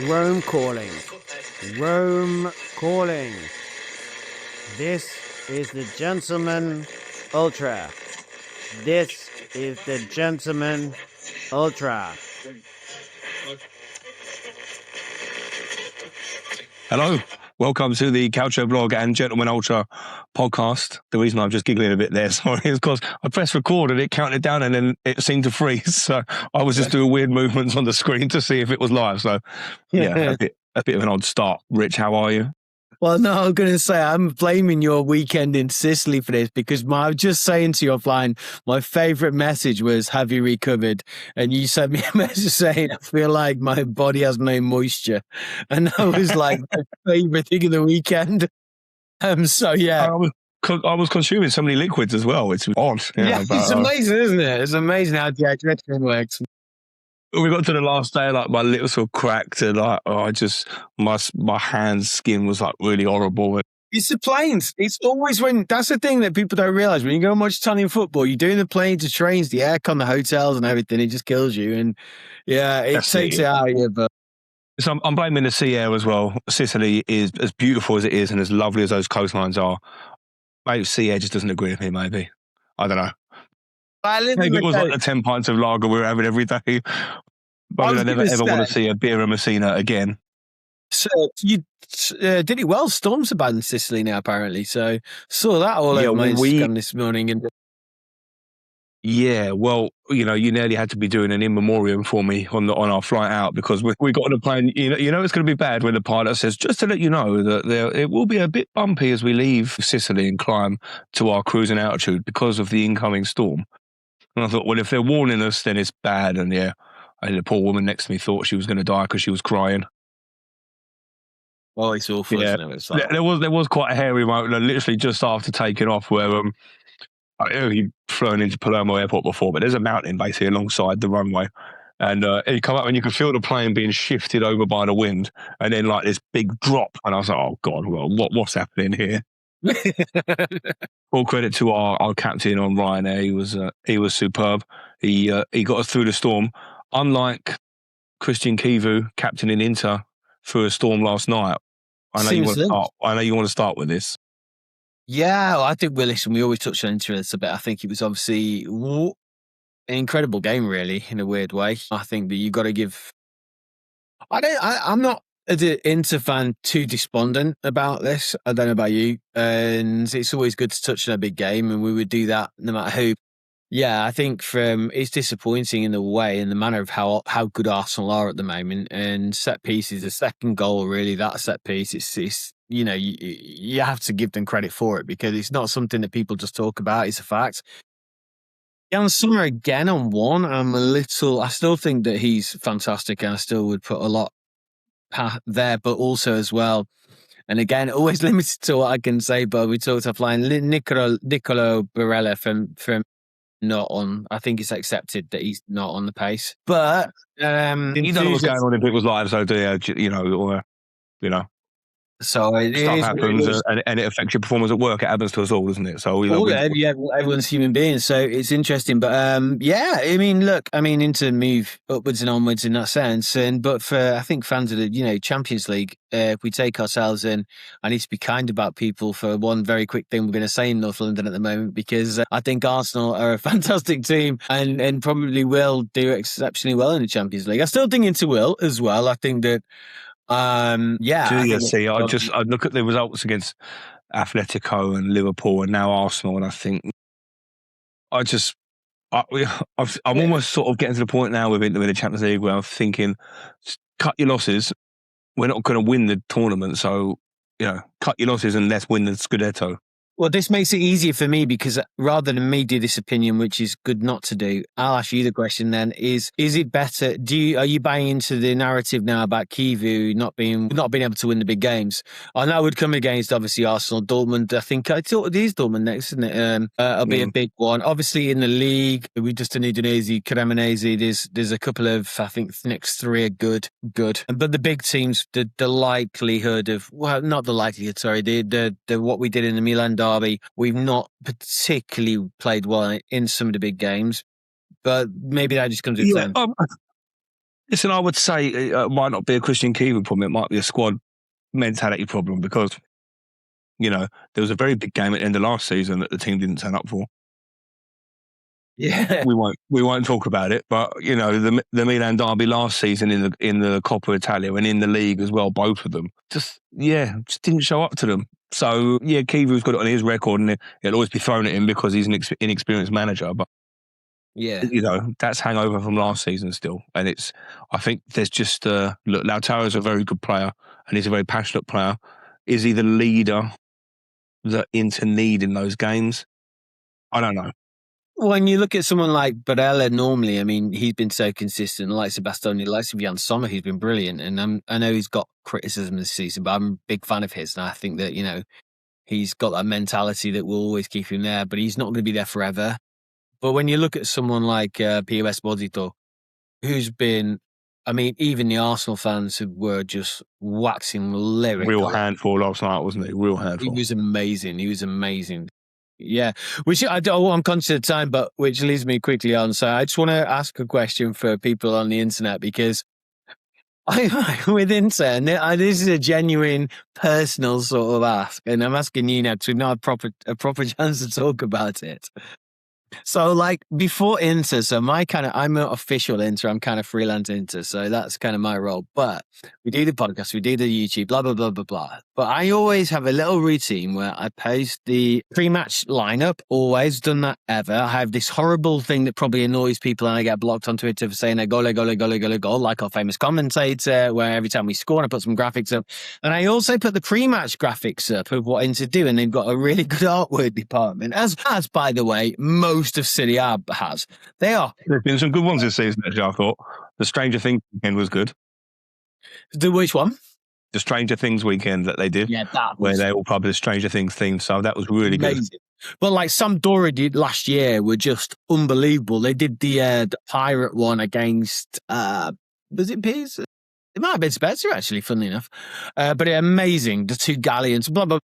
Rome calling. Rome calling. This is the Gentleman Ultra. This is the Gentleman Ultra. Hello, welcome to the Calcio Blog and Gentleman Ultra podcast. The reason I'm just giggling a bit there, sorry, is because I pressed record and it counted down and then it seemed to freeze. So I was just doing weird movements on the screen to see if it was live. So yeah, a bit of an odd start. Rich, how are you? Well, no, I'm going to say I'm blaming your weekend in Sicily for this because I was just saying to you offline, my favourite message was, have you recovered? And you sent me a message saying, I feel like my body has no moisture. And that was like my favourite thing of the weekend. So, yeah. I was consuming so many liquids as well. It's odd. It's amazing, isn't it? It's amazing how dehydration works. We got to the last day, like my lips were cracked, and like my hand's skin was like really horrible. It's the planes. It's always that's the thing that people don't realise. When you go and watch Italian football, you're doing the planes, the trains, the aircon, the hotels, and everything. It just kills you, and it takes it out of you. But so I'm blaming the sea air as well. Sicily is as beautiful as it is, and as lovely as those coastlines are. Maybe sea air just doesn't agree with me. Maybe I don't know. Maybe it was like the 10 pints of lager we were having every day. But I never ever want to see a beer and Messina again. So you did it well. Storms are bad in Sicily now, apparently. So saw that all over my Instagram this morning. And yeah, well, you nearly had to be doing an in memoriam for me on our flight out because we got on a plane. You know it's going to be bad when the pilot says, just to let you know that it will be a bit bumpy as we leave Sicily and climb to our cruising altitude because of the incoming storm. And I thought, well, if they're warning us, then it's bad. And yeah, the poor woman next to me thought she was going to die because she was crying. Oh, it's awful, isn't it? It's like... There was quite a hairy moment, literally just after taking off, where he'd flown into Palermo Airport before, but there's a mountain basically alongside the runway. And you come up and you can feel the plane being shifted over by the wind, and then like this big drop. And I was like, oh, God, well, what's happening here? All credit to our captain on Ryanair. He was superb. He got us through the storm. Unlike Christian Kivu, captain in Inter, through a storm last night. I know you want to start with this. Yeah, I think Willis, and we always touch on Inter a bit. I think it was obviously an incredible game, really, in a weird way. I think that you got to give. I'm not as an Inter fan too despondent about this. I don't know about you, and it's always good to touch on a big game, and we would do that no matter who. Yeah, I think it's disappointing in the way and the manner of how good Arsenal are at the moment. And set pieces, the second goal, really, that set piece, it's you have to give them credit for it because it's not something that people just talk about. It's a fact. Jan Sommer again on one. I still think that he's fantastic and I still would put a lot there, but also as well. And again, always limited to what I can say, but we talked offline. Nicolo Barella from not on. I think it's accepted that he's not on the pace. But you don't know what's going on if it was live, so So stuff happens and it affects your performance at work. It happens to us all, doesn't it? So everyone's human beings. So it's interesting. But Inter move upwards and onwards in that sense. But for I think fans of the Champions League, if we take ourselves in, I need to be kind about people for one very quick thing we're going to say in North London at the moment because I think Arsenal are a fantastic team and probably will do exceptionally well in the Champions League. I still think Inter will as well. I think that. I look at the results against Atletico and Liverpool and now Arsenal, and I think I'm almost sort of getting to the point now with the Champions League where I'm thinking, cut your losses. We're not going to win the tournament, so cut your losses and let's win the Scudetto. Well, this makes it easier for me because rather than me do this opinion, which is good not to do, I'll ask you the question then, is it better, are you buying into the narrative now about Kivu not being able to win the big games? I know it would come against, obviously, Arsenal, Dortmund. I thought it is Dortmund next, isn't it? It'll be a big one. Obviously, in the league, we just need Udinese, Cremonese. There's a couple of, I think, the next three are good. But the big teams, the likelihood of, well, not the likelihood, sorry, the what we did in the Milan derby, we've not particularly played well in some of the big games, but maybe that just comes with time. Listen, I would say it might not be a Christian Keever problem. It might be a squad mentality problem because, there was a very big game at the end of last season that the team didn't turn up for. Yeah. We won't talk about it, but the Milan derby last season in the Coppa Italia and in the league as well, both of them just didn't show up to them. So Kivu's got it on his record, and it'll always be thrown at him because he's an inexperienced manager. But Yeah. that's hangover from last season still, and I think there's just look, Lautaro's a very good player and he's a very passionate player. Is he the leader that Inter need in those games? I don't know. When you look at someone like Barella, normally, I mean, he's been so consistent. Like Sebastoni, like Jan Sommer, he's been brilliant. And I know he's got criticism this season, but I'm a big fan of his. And I think that, he's got that mentality that will always keep him there, but he's not going to be there forever. But when you look at someone like Pio Esposito, who's been, I mean, even the Arsenal fans were just waxing lyrical. Real handful last night, wasn't he? Real handful. He was amazing. Yeah, I'm conscious of time, but which leads me quickly on. So I just want to ask a question for people on the internet because with Inter, and this is a genuine personal sort of ask, and I'm asking you now to not a proper chance to talk about it. So, like, before Inter, I'm an official Inter, I'm kind of freelance Inter, so that's kind of my role. But we do the podcast, we do the YouTube, blah, blah, blah, blah, blah. But I always have a little routine where I post the pre-match lineup, always done that ever. I have this horrible thing that probably annoys people and I get blocked on Twitter for saying, goal, like our famous commentator, where every time we score, I put some graphics up. And I also put the pre-match graphics up of what Inter do, and they've got a really good artwork department, as by the way, most of Serie A has. There's been some good ones this season, actually, I thought. The Stranger Things weekend was good. Which one? The Stranger Things weekend that they did. Yeah, where they all published Stranger Things themes. So that was really amazing. Good. But like Sampdoria did last year were just unbelievable. They did the pirate one against, was it Pisa? It might have been Spezia, actually, funnily enough. But amazing. The two galleons, blah, blah.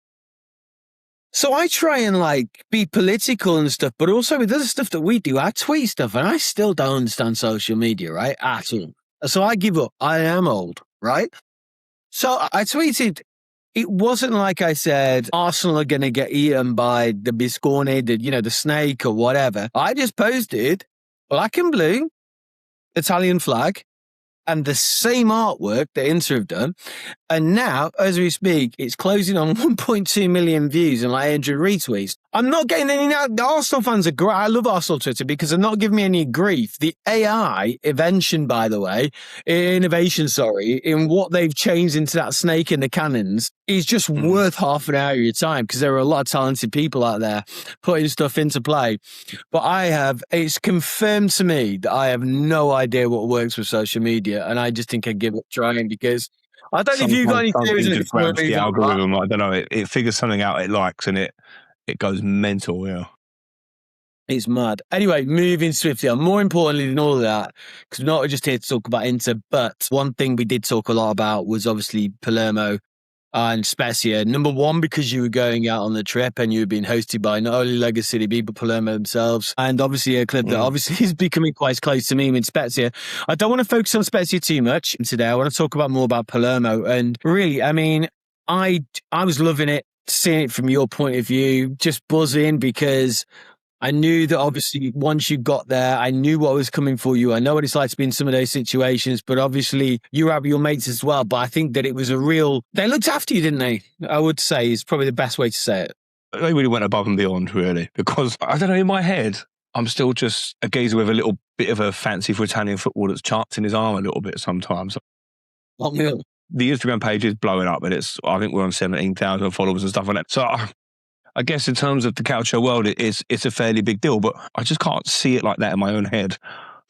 So I try and like be political and stuff, but also with other stuff that we do, I tweet stuff and I still don't understand social media, right? At all. So I give up. I am old, right? So I tweeted, it wasn't like I said, Arsenal are going to get eaten by the Biscone, the snake or whatever. I just posted black and blue Italian flag and the same artwork that Inter have done. And now, as we speak, it's closing on 1.2 million views and like 100 retweets. I'm not getting any now. The Arsenal fans are great. I love Arsenal Twitter because they're not giving me any grief. The AI innovation, in what they've changed into that snake in the cannons is just worth half an hour of your time because there are a lot of talented people out there putting stuff into play. But it's confirmed to me that I have no idea what works with social media, and I just think I give up trying because I don't know if you've got any theories in the algorithm. I don't know. It figures something out it likes, and it goes mental. Yeah, it's mad. Anyway, moving swiftly on. More importantly than all of that, because we're not just here to talk about Inter, but one thing we did talk a lot about was obviously Palermo and Spezia. Number one, because you were going out on the trip and you were being hosted by not only Lega City B, but Palermo themselves, and obviously a club that obviously is becoming quite close to me in Spezia. I don't want to focus on Spezia too much today. I want to talk about more about Palermo. And really, I mean, I was loving it, seeing it from your point of view, just buzzing because I knew that obviously once you got there, I knew what was coming for you. I know what it's like to be in some of those situations, but obviously you were out with your mates as well. But I think that it was they looked after you, didn't they? I would say is probably the best way to say it. They really went above and beyond, really, because I don't know, in my head, I'm still just a geezer with a little bit of a fancy for Italian football that's chancing his arm a little bit sometimes. The Instagram page is blowing up, and I think we're on 17,000 followers and stuff like that. So I guess in terms of the Calcio world, it's a fairly big deal, but I just can't see it like that in my own head.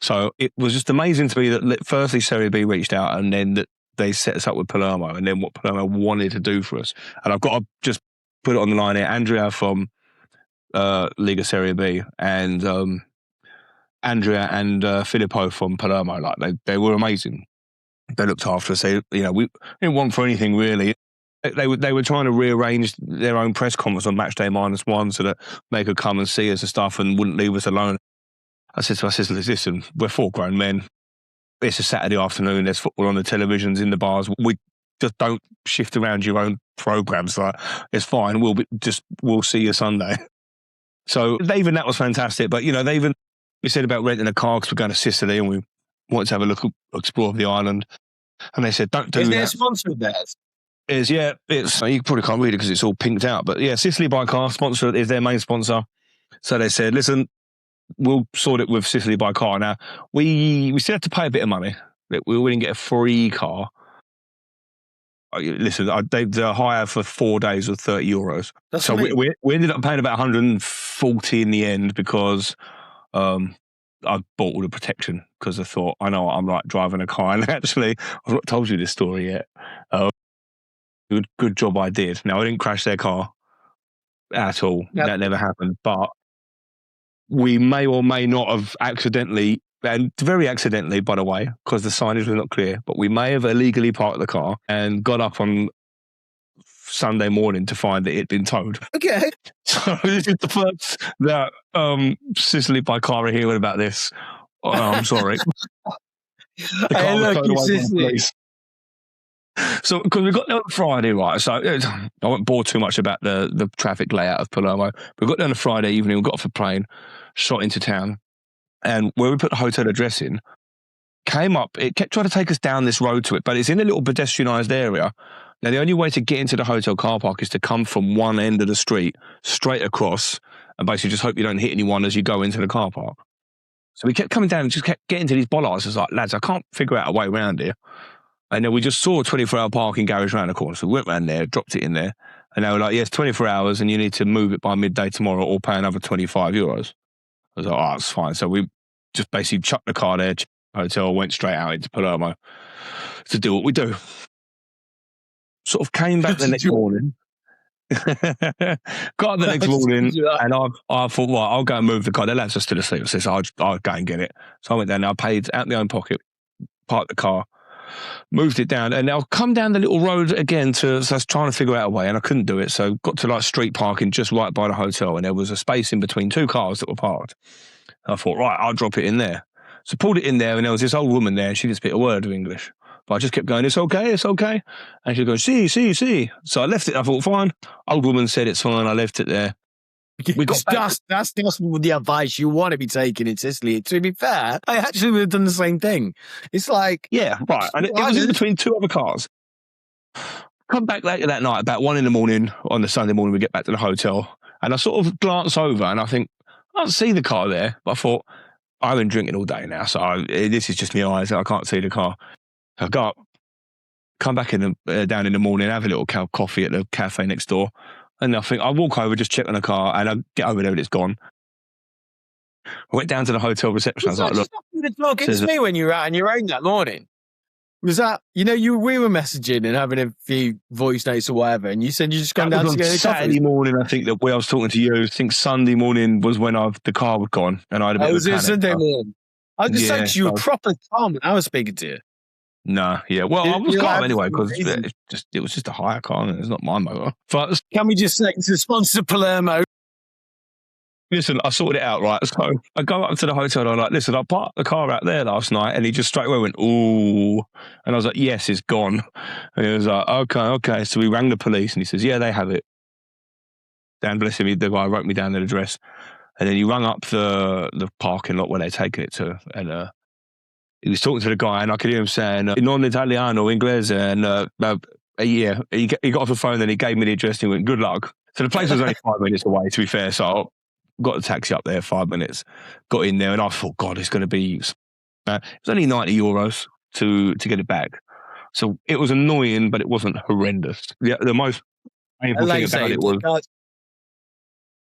So it was just amazing to me that firstly Serie B reached out and then that they set us up with Palermo and then what Palermo wanted to do for us. And I've got to just put it on the line here. Andrea from Liga Serie B and Andrea and Filippo from Palermo, like they were amazing. They looked after us. We didn't want for anything really. They were trying to rearrange their own press conference on match day -1 so that they could come and see us and stuff and wouldn't leave us alone. I said to my sister, listen, we're 4 grown men. it's a Saturday afternoon, there's football on the televisions in the bars. We just don't shift around your own programs. Like, it's fine. We'll see you Sunday. So even that was fantastic. But, we said about renting a car because we're going to Sicily and we wanted to have a look, explore the island. And they said, don't do Isn't that. it a sponsor of theirs? It's you probably can't read it because it's all pinked out. But yeah, Sicily by Car sponsor is their main sponsor. So they said, listen, we'll sort it with Sicily by Car. Now, we still have to pay a bit of money. We didn't get a free car. Listen, the hire for 4 days was €30. That's so we ended up paying about 140 in the end because I bought all the protection because I thought, I know I'm like driving a car. And actually, I've not told you this story yet. Good job I did. Now, I didn't crash their car at all. Yep. That never happened. But we may or may not have accidentally, and very accidentally, by the way, because the signage was not clear, but we may have illegally parked the car and got up on Sunday morning to find that it had been towed. Okay. So this is the first that Sicily by Car are hearing about this. Oh, I'm sorry. The car was towed away from the police. So, because we got there on Friday, right? So, I won't bore too much about the traffic layout of Palermo. We got there on a Friday evening, we got off a plane, shot into town, and where we put the hotel address in, came up, it kept trying to take us down this road to it, but it's in a little pedestrianised area. Now, the only way to get into the hotel car park is to come from one end of the street, straight across, and basically just hope you don't hit anyone as you go into the car park. So we kept coming down and just kept getting to these bollards. It's like, lads, I can't figure out a way around here. And then we just saw a 24-hour parking garage around the corner. So we went around there, dropped it in there. And they were like, yes, 24 hours and you need to move it by midday tomorrow or pay another €25. I was like, oh, that's fine. So we just basically chucked the car there, hotel, went straight out into Palermo to do what we do. Sort of came back the next morning. Got up the next morning and I thought, well, I'll go and move the car. The lads are still asleep. So I'll go and get it. So I went down there, I paid out my own pocket, parked the car, moved it down, and I'll come down the little road again so I was trying to figure out a way, and I couldn't do it. So got to like street parking just right by the hotel, and there was a space in between two cars that were parked. I thought, right, I'll drop it in there. So pulled it in there, and there was this old woman there. She didn't speak a word of English, but I just kept going, it's okay. And she goes, see. So I left it. I thought, fine. Old woman said it's fine. I left it there. That's the advice you want to be taking in Sicily. To be fair, I actually would have done the same thing. It's like, yeah, right. And it was in between two other cars. Come back later that night, about 1 a.m. on the Sunday morning, we get back to the hotel, and I sort of glance over and I think, I don't see the car there, but I thought, I've been drinking all day now, so this is just my eyes. I can't see the car. I go up, come back down in the morning, have a little coffee at the cafe next door. And I think I walk over, just check on the car, and I get over there and it's gone. I went down to the hotel reception. I was like, look. Talking to me when you were out on your own that morning. Was that, we were messaging and having a few voice notes or whatever, and you said you just gone down to get a coffee? Saturday morning, I think, that when I was talking to you, I think Sunday morning was when the car was gone, and I had a bit of a panic. Sunday morning? I was just saying, because you were properly calm when I was speaking to you. No, yeah. Well, I was calm anyway because it was just a hire car and it's not my motor. But can we just say to sponsor Palermo? Listen, I sorted it out, right? So I go up to the hotel and I'm like, listen, I parked the car out there last night, and he just straight away went, ooh. And I was like, yes, it's gone. And he was like, okay. So we rang the police and he says, yeah, they have it. Dan, bless him, the guy wrote me down the address. And then he rang up the parking lot where they're taking it to, and he was talking to the guy, and I could hear him saying, non Italiano, Inglese, and yeah, he got off the phone, and he gave me the address, and he went, good luck. So the place was only 5 minutes away, to be fair, so I got the taxi up there, 5 minutes, got in there, and I thought, God, it's going to be, it was only €90 to get it back. So it was annoying, but it wasn't horrendous. The most painful thing about it was,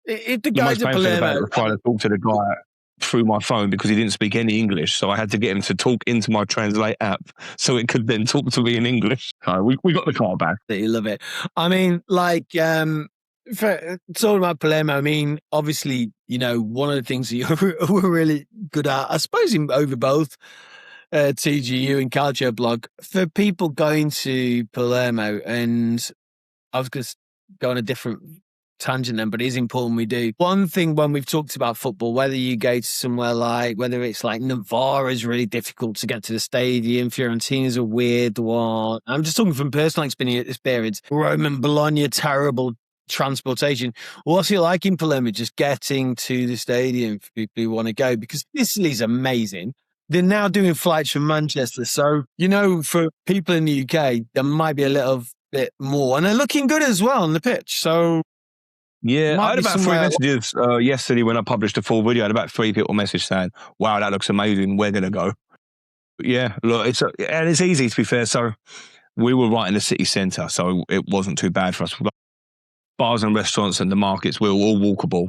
the most painful thing about it was trying to talk to the guy through my phone because he didn't speak any English, so I had to get him to talk into my Translate app so it could then talk to me in English. We got the car back. You love it. I mean, like, talking about Palermo, I mean, obviously, one of the things that you're really good at, I suppose, over both TGU and Calcio Blog, for people going to Palermo, and I was going to go on a different tangent then, but it is important we do. One thing when we've talked about football, whether you go to somewhere like, whether it's like Navarra is really difficult to get to the stadium, Fiorentina's a weird one. I'm just talking from personal experience. Rome and Bologna, terrible transportation. What's it like in Palermo just getting to the stadium for people who want to go? Because Sicily's amazing. They're now doing flights from Manchester. So, for people in the UK, there might be a little bit more. And they're looking good as well on the pitch. So, yeah, I had about 3 messages yesterday when I published a full video. I had about 3 people message saying, wow, that looks amazing. We're going to go. But yeah, look, it's easy to be fair. So we were right in the city centre, so it wasn't too bad for us. Bars and restaurants and the markets were all walkable.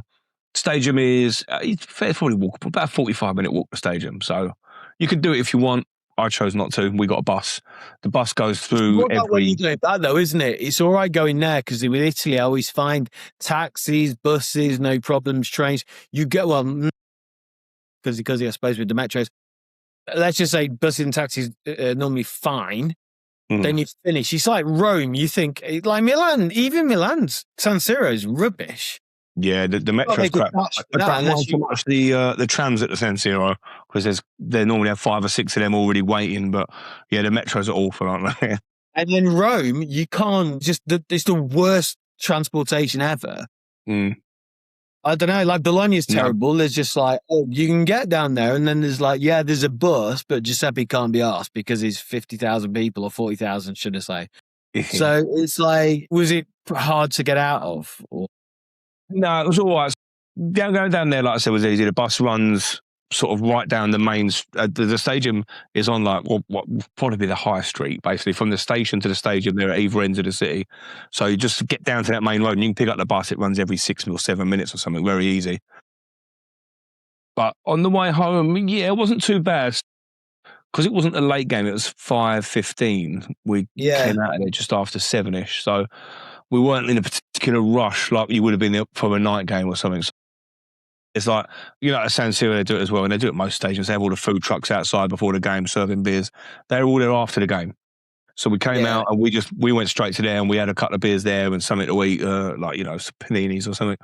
Stadium is it's probably walkable, about a 45-minute walk to the stadium. So you could do it if you want. I chose not to. We got a bus. The bus goes through when you do that, though, isn't it? It's all right going there because with Italy, I always find taxis, buses, no problems, trains. You get, because I suppose with the metros, let's just say buses and taxis are normally fine. Then you finish. It's like Rome. You think, like Milan, even Milan's San Siro is rubbish. Yeah, the metro's crap. I don't mind so much the trams at the San Siro because they normally have 5 or 6 of them already waiting. But yeah, the metros are awful, aren't they? And then Rome, you can't it's the worst transportation ever. I don't know, like Bologna's terrible. There's just like, you can get down there, and then there's like, there's a bus, but Giuseppe can't be asked because it's 50,000 people or 40,000, should I say. So it's like, was it hard to get out of? Or? No, it was all right. Going down there, like I said, was easy. The bus runs sort of right down the main. The stadium is on like what would probably be the high street, basically from the station to the stadium. They're at either ends of the city, so you just get down to that main road and you can pick up the bus. It runs every 6 or 7 minutes or something. Very easy. But on the way home, it wasn't too bad because it wasn't a late game. It was 5:15. We came out of there just after 7ish, so we weren't in a particular rush like you would have been from a night game or something. So it's like, at San Siro, they do it as well, and they do it at most stadiums. They have all the food trucks outside before the game serving beers. They're all there after the game. So we came out and we went straight to there and we had a couple of beers there and something to eat, some paninis or something.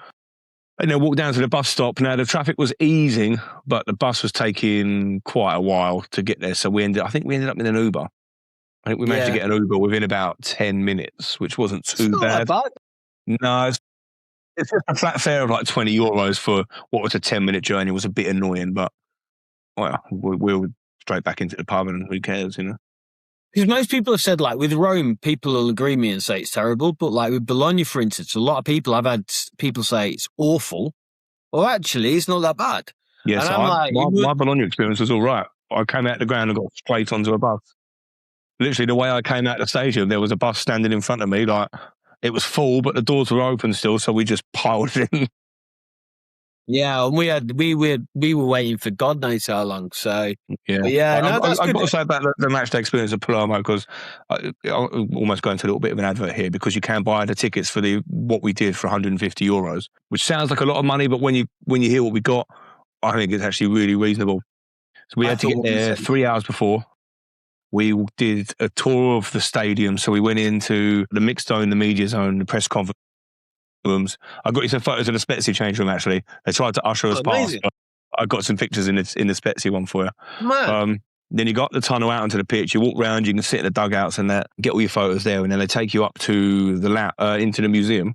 And then walked down to the bus stop. Now, the traffic was easing, but the bus was taking quite a while to get there. So I think we ended up in an Uber. I think we managed to get an Uber within about 10 minutes, which wasn't too bad. No, it's just a flat fare of like €20 for what was a 10-minute journey. It was a bit annoying, but we were straight back into the pub and who cares, Because most people have said, like, with Rome, people will agree with me and say it's terrible. But, like, with Bologna, for instance, a lot of people, I've had people say it's awful. Well, actually, it's not that bad. Yeah, so my Bologna experience was all right. I came out the ground and got straight onto a bus. Literally, the way I came out the stadium, there was a bus standing in front of me. Like, it was full, but the doors were open still, so we just piled in. Yeah, and we were waiting for God knows how long. So I've got to say about the match day experience at Palermo, because I'm almost going to a little bit of an advert here, because you can buy the tickets for what we did for €150, which sounds like a lot of money, but when you hear what we got, I think it's actually really reasonable. So we had to get there 3 hours before. We did a tour of the stadium, so we went into the mixed zone, the media zone, the press conference rooms. I got you some photos of the Spezia change room, actually. They tried to usher us past. I got some pictures in the Spezia one for you. Then you got the tunnel out onto the pitch. You walk around, you can sit in the dugouts and that, get all your photos there, and then they take you up to the into the museum,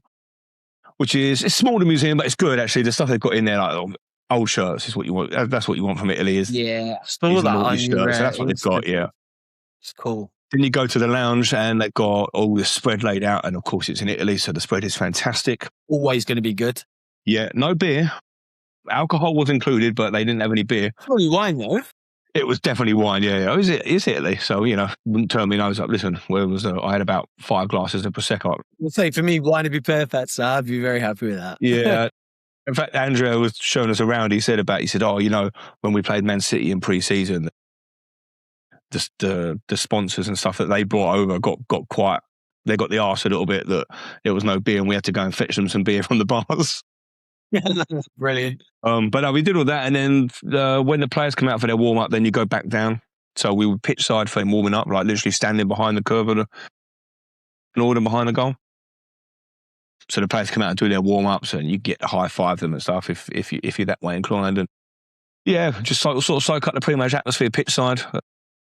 which is a smaller museum, but it's good, actually. The stuff they've got in there, like old shirts, is what you want. That's what you want from Italy. Still that on shirts. So that's what they've got, It's cool. Then you go to the lounge and they've got all the spread laid out. And of course, it's in Italy, so the spread is fantastic. Always going to be good. Yeah, no beer. Alcohol was included, but they didn't have any beer. Probably wine, though. It was definitely wine, yeah. It's Italy, so, wouldn't turn my nose up. Listen, I had about 5 glasses of Prosecco. I'll say, for me, wine would be perfect, so I'd be very happy with that. Yeah. In fact, Andrea was showing us around. He said, when we played Man City in pre-season, the sponsors and stuff that they brought over got quite, they got the arse a little bit that there was no beer and we had to go and fetch them some beer from the bars. Yeah, that's brilliant. But no, we did all that, and then when the players come out for their warm-up, then you go back down. So we were pitch side for them warming up, like literally standing behind the curve and all them behind the goal. So the players come out and do their warm-ups, and you get to high-five them and stuff if you're that way inclined. And yeah, just sort of soak up the pre-match atmosphere pitch side.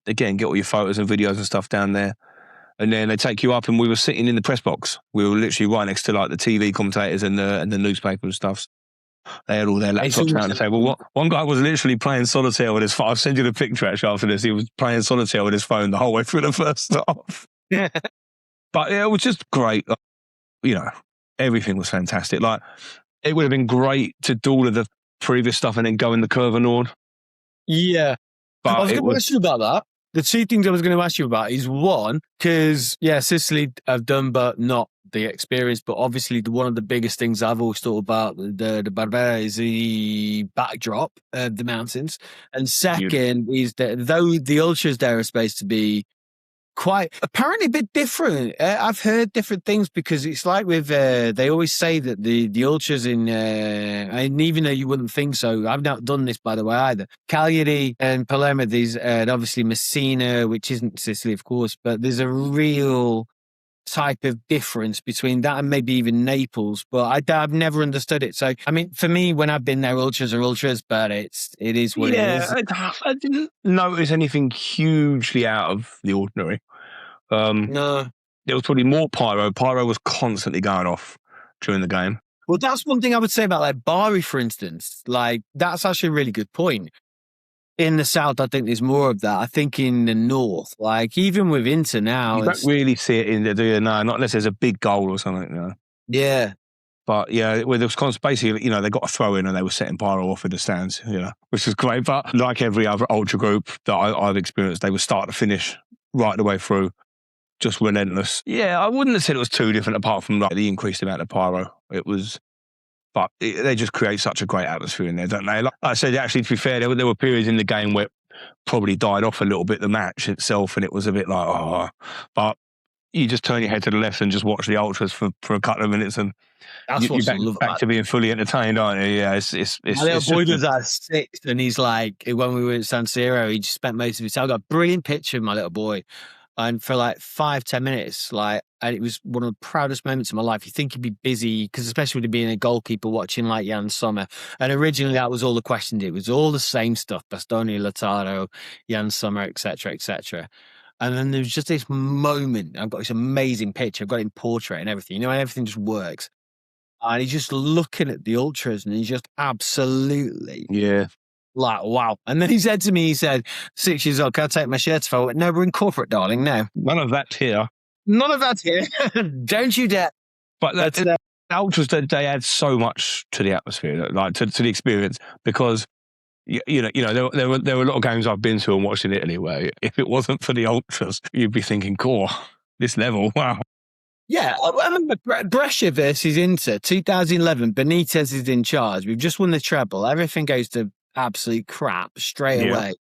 Again, get all your photos and videos and stuff down there. And then they take you up, and we were sitting in the press box. We were literally right next to like the TV commentators and the newspaper and stuff. They had all their laptops out on the table. One guy was literally playing solitaire with his phone. I'll send you the picture actually after this. He was playing solitaire with his phone the whole way through the first half. Yeah. But yeah, it was just great. You know, everything was fantastic. Like, it would have been great to do all of the previous stuff and then go in the Curva Nord. Yeah. But I was going to ask you about that. The two things I was going to ask you about is one, because, yeah, Sicily I've done, but not the experience. But obviously, one of the biggest things I've always thought about the Barbera is the backdrop of the mountains. And second is that though the ultras there are supposed to be quite apparently a bit different. I've heard different things because it's like with they always say that the ultras in and even though you wouldn't think so, I've not done this by the way either. Cagliari and Palermo, these and obviously Messina, which isn't Sicily of course, but there's a real type of difference between that and maybe even Naples, but I've never understood it. So I mean, for me, when I've been there, ultras are ultras, but it is what it is. I didn't notice anything hugely out of the ordinary. No, there was probably more pyro. Pyro was constantly going off during the game. Well, that's one thing I would say about like Bari, for instance. Like that's actually a really good point. In the south, I think there's more of that. I think in the north, like even with Inter now, you don't really see it in there, do you? No, not unless there's a big goal or something. No. Yeah. But yeah, well, there was basically, you know, they got a throw in and they were setting pyro off in the stands, you know, which was great. But like every other ultra group that I've experienced, they would start to finish right the way through. Just relentless. Yeah, I wouldn't have said it was too different apart from like the increased amount of pyro. It was, but they just create such a great atmosphere in there, don't they? Like I said, actually, to be fair, there were periods in the game where it probably died off a little bit, the match itself, and it was a bit like, oh, but you just turn your head to the left and just watch the ultras for a couple of minutes and you're back to being fully entertained, aren't you? Yeah, it's my little boy does that 6th and he's like, when we were at San Siro, he just spent most of his time. I got a brilliant picture of my little boy. And for like 5-10 minutes, like, and it was one of the proudest moments of my life. You think you'd be busy, because especially with being a goalkeeper watching like Jan Sommer. And originally that was all the questions. It was all the same stuff. Bastoni, Lautaro, Jan Sommer, etc., etc. And then there was just this moment. I've got this amazing picture. I've got it in portrait and everything. You know, and everything just works. And he's just looking at the ultras and he's just absolutely... Yeah. Like, wow. And then he said to me, he said, 6 years old, can I take my shirt off? I went, no, we're in corporate, darling, no. None of that here. None of that here. Don't you dare. But the ultras, they add so much to the atmosphere, like to the experience, because, you know, there were a lot of games I've been to and watched in Italy where if it wasn't for the ultras, you'd be thinking, core, this level, wow. Yeah, I remember Brescia versus Inter, 2011, Benitez is in charge. We've just won the treble. Everything goes to absolute crap straight away.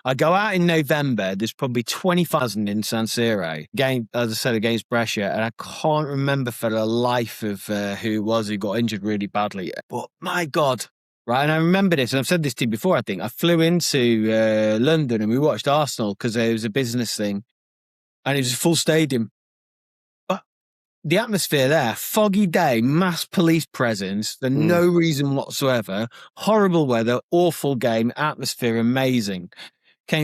I go out in November, there's probably 20,000 in San Siro, game, as I said, against Brescia, and I can't remember for the life of who it was who got injured really badly. But my God, right, and I remember this, and I've said this to you before, I think. I flew into London and we watched Arsenal because it was a business thing, and it was a full stadium. The atmosphere there, foggy day, mass police presence, for no reason whatsoever, horrible weather, awful game, atmosphere amazing.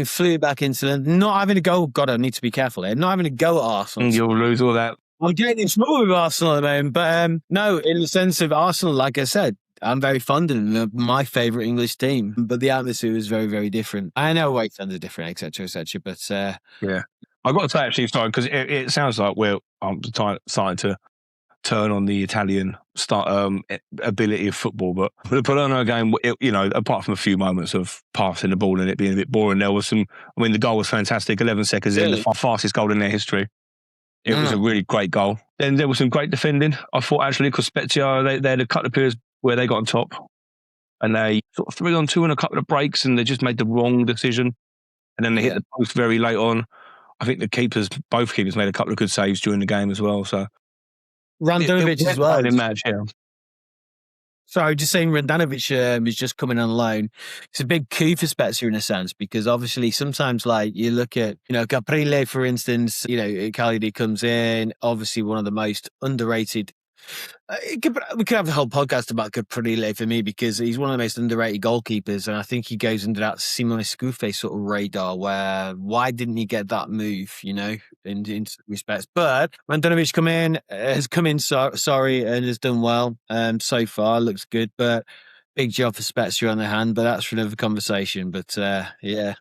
Flew back into London, not having to go, God, I need to be careful here, not having to go at Arsenal. You'll lose all that. I'm getting in trouble with Arsenal at the moment, but no, in the sense of Arsenal, like I said, I'm very fond of them, my favourite English team, but the atmosphere is very, very different. I know away fans are different, etc., but... yeah. I've got to say, actually, sorry, because it sounds like I'm starting to turn on the Italian ability of football, but the Palermo game, you know, apart from a few moments of passing the ball and it being a bit boring, there was some. I mean, the goal was fantastic. 11 seconds in, the fastest goal in their history. It was a really great goal. Then there was some great defending. I thought actually, because Spezia, they had a couple of periods where they got on top, and they sort of 3-on-2 and a couple of breaks, and they just made the wrong decision, and then they hit the post very late on. I think both keepers made a couple of good saves during the game as well. So Randanovic as well. Match, yeah. Sorry, just saying Randanovic is just coming on loan. It's a big coup for Spezia in a sense, because obviously sometimes like you look at, you know, Caprile, for instance, you know, Cagliari comes in, obviously one of the most underrated We could have a whole podcast about Caprile for me because he's one of the most underrated goalkeepers, and I think he goes under that Simone Scuffi sort of radar. Where why didn't he get that move? In some respects, but Mandanovic has come in sorry, and has done well. So far looks good, but big job for Spezia on the hand. But that's for another conversation. But yeah.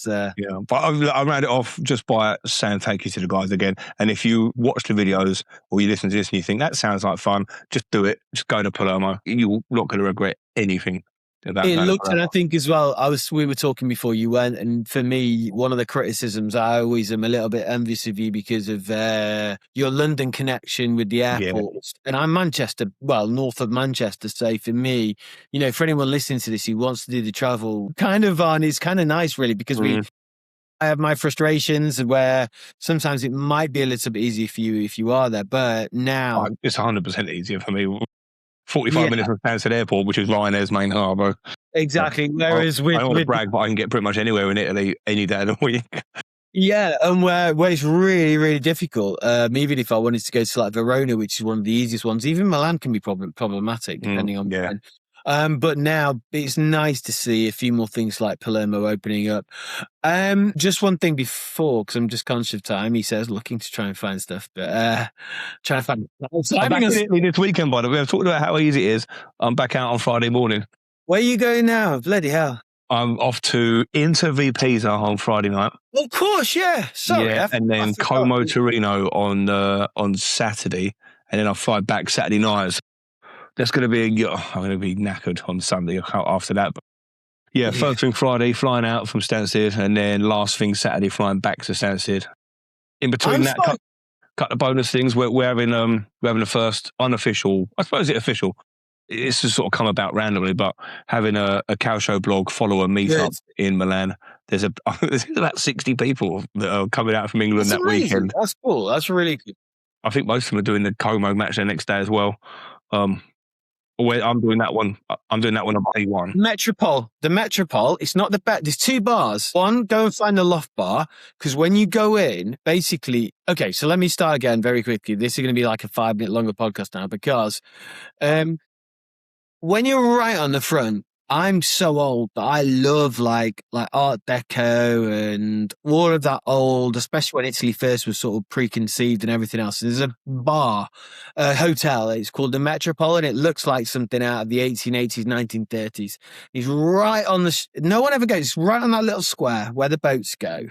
Yeah, but I round it off just by saying thank you to the guys again. And if you watch the videos or you listen to this and you think that sounds like fun, just do it. Just go to Palermo. You're not going to regret anything. It looked, and I think as well, we were talking before you went, and for me, one of the criticisms, I always am a little bit envious of you because of your London connection with the airports. Yeah. And I'm Manchester, north of Manchester. So for me, for anyone listening to this who wants to do the travel, it's kind of nice, really, because I have my frustrations where sometimes it might be a little bit easier for you if you are there, but now it's 100% easier for me. 45 minutes from Stansted Airport, which is Ryanair's main harbour. Exactly. Whereas I don't want to brag, but I can get pretty much anywhere in Italy any day of the week. Yeah, and where it's really, really difficult, even if I wanted to go to like Verona, which is one of the easiest ones, even Milan can be problematic depending on when. But now it's nice to see a few more things like Palermo opening up. Just one thing before, because I'm just conscious of time. He says looking to try and find stuff, but trying to find. I'm back in Italy this weekend, by the way. I've talked about how easy it is. I'm back out on Friday morning. Where are you going now? Bloody hell! I'm off to Inter v Pisa on Friday night. Of course, yeah. Sorry, yeah, and then Como Torino on Saturday, and then I'll fly back Saturday night. That's going to be, I'm going to be knackered on Sunday after that. But yeah, first thing Friday, flying out from Stansted, and then last thing Saturday, flying back to Stansted. In between cut the bonus things. We're having the first unofficial, I suppose it's official. It's just sort of come about randomly, but having a Calcio Blog follower meetup in Milan. There's about 60 people that are coming out from England that weekend. That's cool. That's really good. I think most of them are doing the Como match the next day as well. I'm doing that one. I'm doing that one on day one. Metropole. The Metropole. It's not the bet. There's two bars. One, go and find the Loft Bar, because when you go in, basically. Okay, so let me start again very quickly. This is going to be like a 5-minute longer podcast now, because when you're right on the front, I'm so old, but I love like Art Deco and all of that old, especially when Italy first was sort of preconceived and everything else. There's a bar, a hotel. It's called the Metropole, and it looks like something out of the 1880s, 1930s. It's right on no one ever goes. It's right on that little square where the boats go.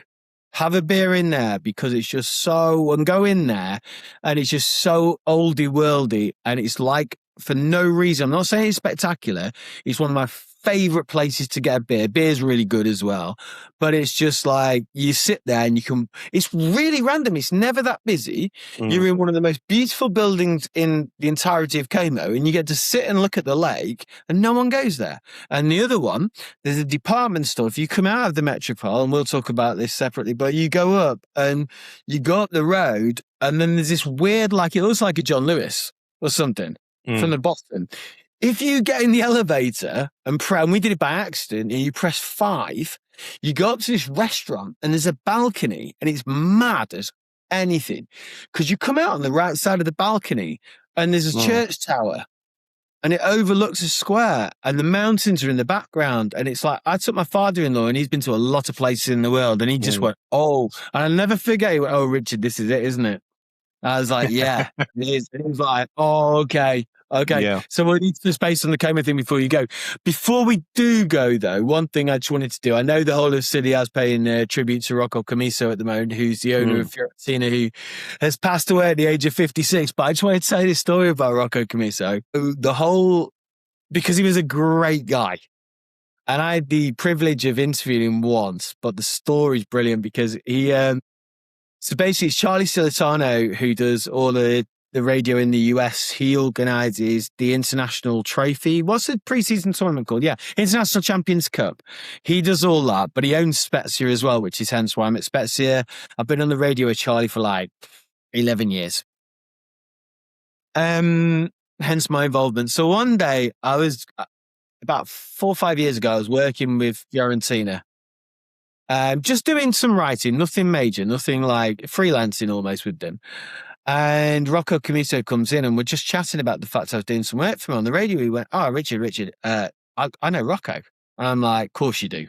Have a beer in there because it's just and go in there and it's just so oldie worldy, and it's like, for no reason, I'm not saying it's spectacular. It's one of my favorite places to get a beer. Beer's really good as well, but it's just like you sit there and it's really random. It's never that busy. You're in one of the most beautiful buildings in the entirety of Como, and you get to sit and look at the lake, and no one goes there. And the other one, there's a department store. If you come out of the Metropole, and we'll talk about this separately, but you go up and you go up the road, and then there's this weird, like it looks like a John Lewis or something from the bottom. If you get in the elevator and we did it by accident, and you press 5, you go up to this restaurant and there's a balcony, and it's mad as anything because you come out on the right side of the balcony and there's a church tower and it overlooks a square and the mountains are in the background. And it's like, I took my father-in-law and he's been to a lot of places in the world, and he just went, and I'll never forget, he went, "Oh, Richard, this is it, isn't it?" I was like, yeah, it is. And he was like, "Oh, okay. Okay, yeah. So we'll need some space on the Como thing before you go." Before we do go, though, one thing I just wanted to do, I know the whole of City is paying tribute to Rocco Commisso at the moment, who's the owner of Fiorentina, who has passed away at the age of 56. But I just wanted to tell you this story about Rocco Commisso. Because he was a great guy. And I had the privilege of interviewing him once, but the story's brilliant because he... so basically, it's Charlie Silitano who does all the radio in the US. He organises the international trophy. What's the preseason tournament called? Yeah, International Champions Cup. He does all that, but he owns Spezia as well, which is hence why I'm at Spezia. I've been on the radio with Charlie for like 11 years. Hence my involvement. So one day, I was about 4 or 5 years ago, I was working with Fiorentina. Just doing some writing, nothing major, nothing like freelancing almost with them. And Rocco Commisso comes in and we're just chatting about the fact I was doing some work for him on the radio. He went, "Oh, Richard, I know Rocco." And I'm like, "Of course you do."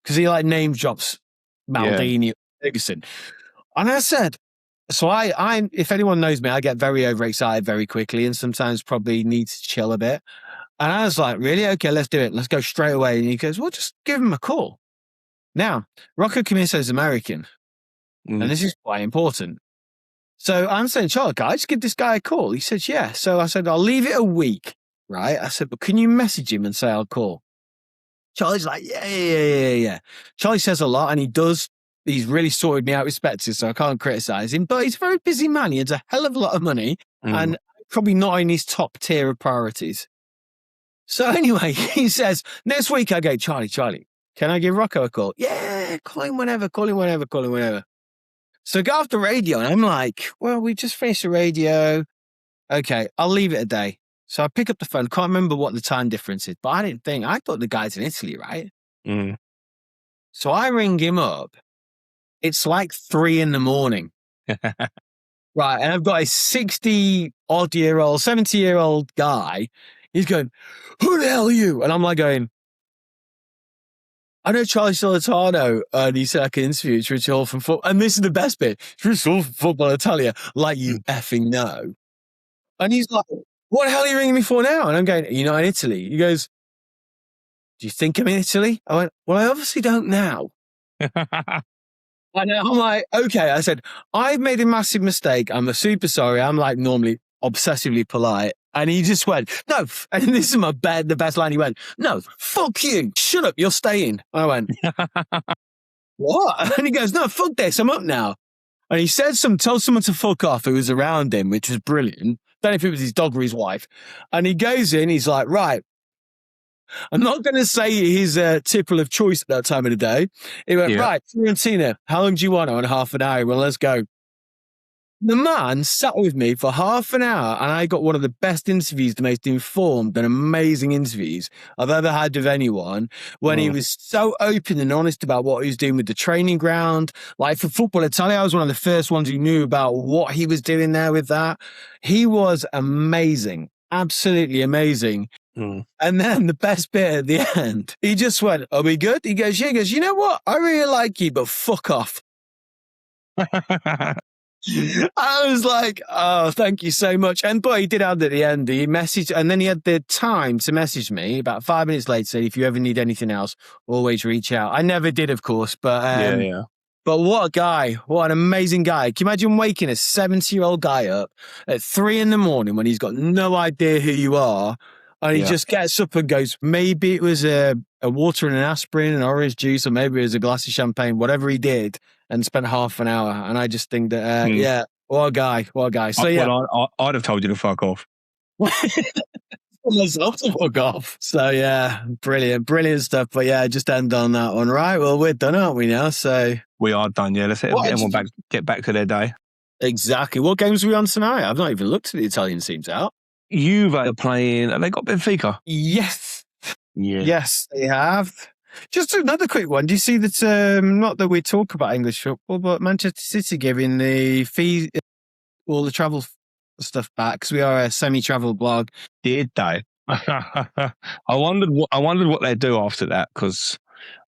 Because he like name drops Maldini, Ferguson. And I said, so I, if anyone knows me, I get very overexcited very quickly and sometimes probably need to chill a bit. And I was like, "Really? Okay, let's do it. Let's go straight away." And he goes, "Well, just give him a call." Now, Rocco Commisso is American. And this is quite important. So I'm saying, "Charlie, guys, give this guy a call." He says, "Yeah." So I said, "I'll leave it a week." Right. I said, "But can you message him and say I'll call?" Charlie's like, yeah. Charlie says a lot and he does. He's really sorted me out respected, so I can't criticize him. But he's a very busy man. He has a hell of a lot of money and probably not in his top tier of priorities. So anyway, he says, "Next week," I go, Charlie, can I give Rocco a call?" "Yeah, call him whenever. So I go off the radio and I'm like, "Well, we just finished the radio. Okay, I'll leave it a day." So I pick up the phone. Can't remember what the time difference is, but I thought the guy's in Italy, right? So I ring him up. It's like 3 a.m. Right. And I've got a 70-year-old guy. He's going, "Who the hell are you?" And I'm like going, "I know Charlie Solitano." And he said I can interview Richard Hall from football. And this is the best bit. "Richard Hall from Football Italia." Like you effing know. And he's like, "What the hell are you ringing me for now?" And I'm going, "You're not in Italy." He goes, "Do you think I'm in Italy?" I went, "Well, I obviously don't now." And I'm like, "Okay." I said, "I've made a massive mistake. I'm super sorry." I'm like normally obsessively polite. And he just went, "No." And this is the best line. He went, "No, fuck you. Shut up. You're staying." I went, "What?" And he goes, "No, fuck this. I'm up now." And he said told someone to fuck off who was around him, which was brilliant. Don't know if it was his dog or his wife. And he goes in, he's like, "Right, I'm not going to say his tipple of choice at that time of the day." He went, "Right, Fiorentina, how long do you want?" I went, "Half an hour." "Well, let's go." The man sat with me for half an hour and I got one of the best interviews, the most informed and amazing interviews I've ever had with anyone, when he was so open and honest about what he was doing with the training ground. Like for Football Italia, I was one of the first ones who knew about what he was doing there with that. He was amazing, absolutely amazing. And then the best bit at the end, he just went, "Are we good?" He goes, "Yeah." He goes, "You know what? I really like you, but fuck off." I was like, "Oh, thank you so much." And but he did add at the end, he messaged, and then he had the time to message me about 5 minutes later, say, "If you ever need anything else, always reach out." I never did, of course, but But what a guy. What an amazing guy. Can you imagine waking a 70-year-old guy up at 3 a.m. when he's got no idea who you are? And he just gets up and goes, maybe it was a water and an aspirin and orange juice, or maybe it was a glass of champagne, whatever he did, and spent half an hour. And I just think that, what a guy. So, Well, I'd have told you to fuck off. Myself to fuck off. So, brilliant stuff. But just end on that one. Right. Well, we're done, aren't we now? So we are done. Yeah. Let's get everyone get back to their day. Exactly. What games are we on tonight? I've not even looked at the Italian teams out. Juve are playing, have they got Benfica? Yes. Yeah. Yes, they have. Just another quick one. Do you see that, not that we talk about English football, but Manchester City giving the fee, all the travel stuff back, because we are a semi-travel blog. Did they? I wondered what they'd do after that, because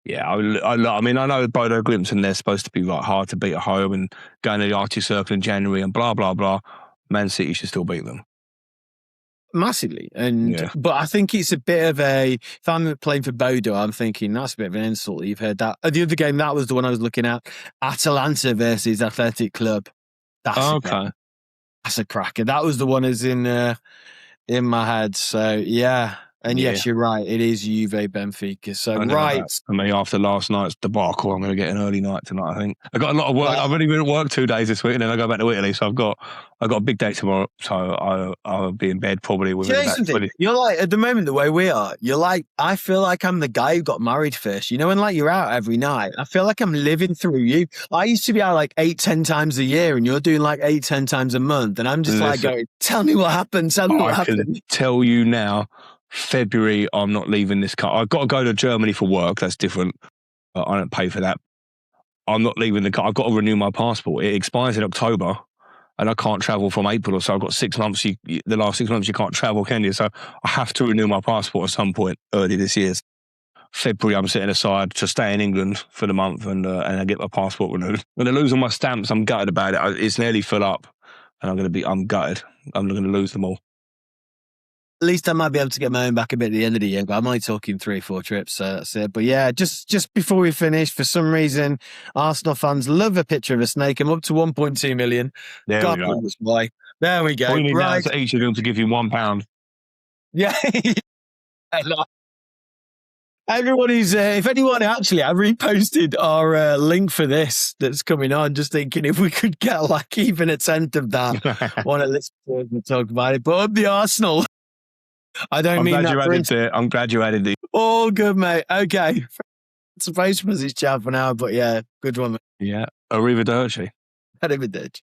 I mean, I know Bodo Glimt and they're supposed to be like hard to beat at home and going to the Arctic Circle in January and blah, blah, blah. Man City should still beat them. Massively. But I think it's a bit of if I'm playing for Bodo, I'm thinking that's a bit of an insult. You've heard that. The other game, that was the one I was looking at. Atalanta versus Athletic Club. That's a cracker. That was the one that's in my head. So, yeah. And yes, you're right. It is Juve Benfica. So, right. For me, after last night's debacle, I'm going to get an early night tonight, I think. I got a lot of work. I've only been at work 2 days this week and then I go back to Italy. So I've got a big day tomorrow. So I'll be in bed probably with You're like, at the moment, the way we are, you're like, I feel like I'm the guy who got married first. You know, when like you're out every night, I feel like I'm living through you. I used to be out like 8-10 times a year and you're doing like 8-10 times a month. And I'm just like going, tell me what happened. I can tell you now. February, I'm not leaving this car. I've got to go to Germany for work. That's different. I don't pay for that. I'm not leaving the car. I've got to renew my passport. It expires in October. and I can't travel from April or so. I've got 6 months. The last 6 months you can't travel, can you? So I have to renew my passport at some point early this year. February, I'm setting aside to stay in England for the month and I get my passport renewed. I'm going to lose all my stamps. I'm gutted about it. It's nearly full up, and I'm gutted. I'm going to lose them all. At least I might be able to get my own back a bit at the end of the year, but I'm only talking 3 or 4 trips, so that's it. But yeah, just before we finish, for some reason, Arsenal fans love a picture of a snake. I'm up to 1.2 million. There God we go. knows why. There we go. All you need now Right. is to each of them to give you £1. Yeah. Everyone who's, if anyone actually, I reposted our link for this that's coming on, just thinking if we could get like even a tenth of that, want to listen to us and talk about it. But up the Arsenal. I don't mean that. I'm glad you added it. All good, mate. Okay. Supposed to his chat for now, but yeah, good one. Mate. Yeah. Arrivederci. Arrivederci.